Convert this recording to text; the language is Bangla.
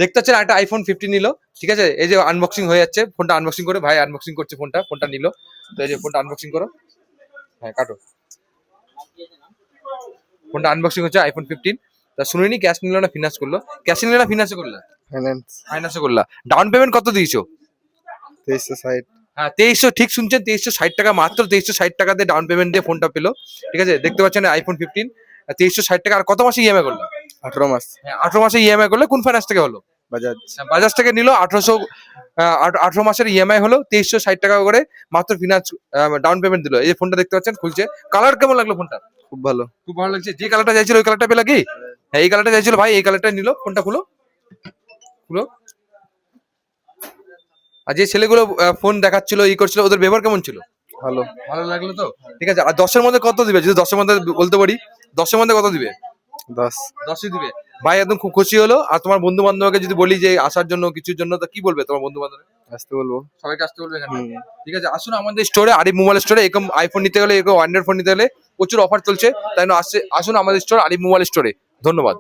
দেখতে পাচ্ছেন একটা আইফোন 15 নিল, ঠিক আছে? এই যে আনবক্সিং হয়ে যাচ্ছে, ফোনটা আনবক্সিং করে ভাই আনবক্সিং করছে ফোনটা নিল। তো এই যে ফোনটা আনবক্সিং করো, হ্যাঁ কাটো। ফোনটা আনবক্সিং হচ্ছে আইফোন 15। তা শুনিনি ক্যাশ নিল না ফিনান্স করলো? ক্যাশে নিলে না ফিনান্সে করলা? ফাইন্যান্স। ফাইন্যান্সে করলা। ডাউন পেমেন্ট কত দিয়েছো? 2360। হ্যাঁ 2300, ঠিক শুনছেন, 2360 টাকা, মাত্র 2360 টাকা দিয়ে ডাউন পেমেন্ট দিয়ে ফোনটা পেলো, ঠিক আছে? দেখতে পাচ্ছেন আইফোন 15 2360 টাকা। আর কত মাসে ইএমআই করলো? 18 মাস। হ্যাঁ 18 মাসে ইএমআই করলে কোন ফাইন্যান্স থেকে হলো? বাজাজ। বাজাজ থেকে নিল 18 মাসের ইএমআই হলো 2360 টাকা করে, মাত্র ফিনান্স ডাউন পেমেন্ট দিল। এই যে ফোনটা দেখতে পাচ্ছেন খুলছে। কালার কেমন লাগলো ফোনটা? খুব ভালো। খুব ভালো লাগছে। যে কালারটা চাইছিল ওই কালারটা পেলা কি? হ্যাঁ এই কালারটা চাইছিল ভাই, এই কালারটা নিল। ফোনটা খুলো, খুলো। আর যে ছেলেগুলো ফোন দেখাচ্ছিল ই করছিল ওদের ব্যবহার কেমন ছিল? ভালো। ভালো লাগলো তো? ঠিক আছে। আর 10-এর মধ্যে কত দিবে? যদি 10-এর মধ্যে বলতে পারি, 10-এর মধ্যে কত দিবে? 10। 10ই দিবে। ভাই একদম খুব খুশি হলো। আর তোমার বন্ধু বান্ধবকে যদি বলি যে আসার জন্য কিছুর জন্য, তো কি বলবে তোমার বন্ধু বান্ধব? আসতে বলবো। সবাইকে আসতে বলবে এখানে? হুম। ঠিক আছে, আসুন আমাদের স্টোরে, আরিফ মোবাইল স্টোরে। এরকম আইফোন নিতে গেলে, এরকম অ্যান্ড্রয়েড ফোন নিতে গেলে প্রচুর অফার চলছে, তাই জন্য আসুন আমাদের স্টোর, আরিফ মোবাইল স্টোরে। ধন্যবাদ।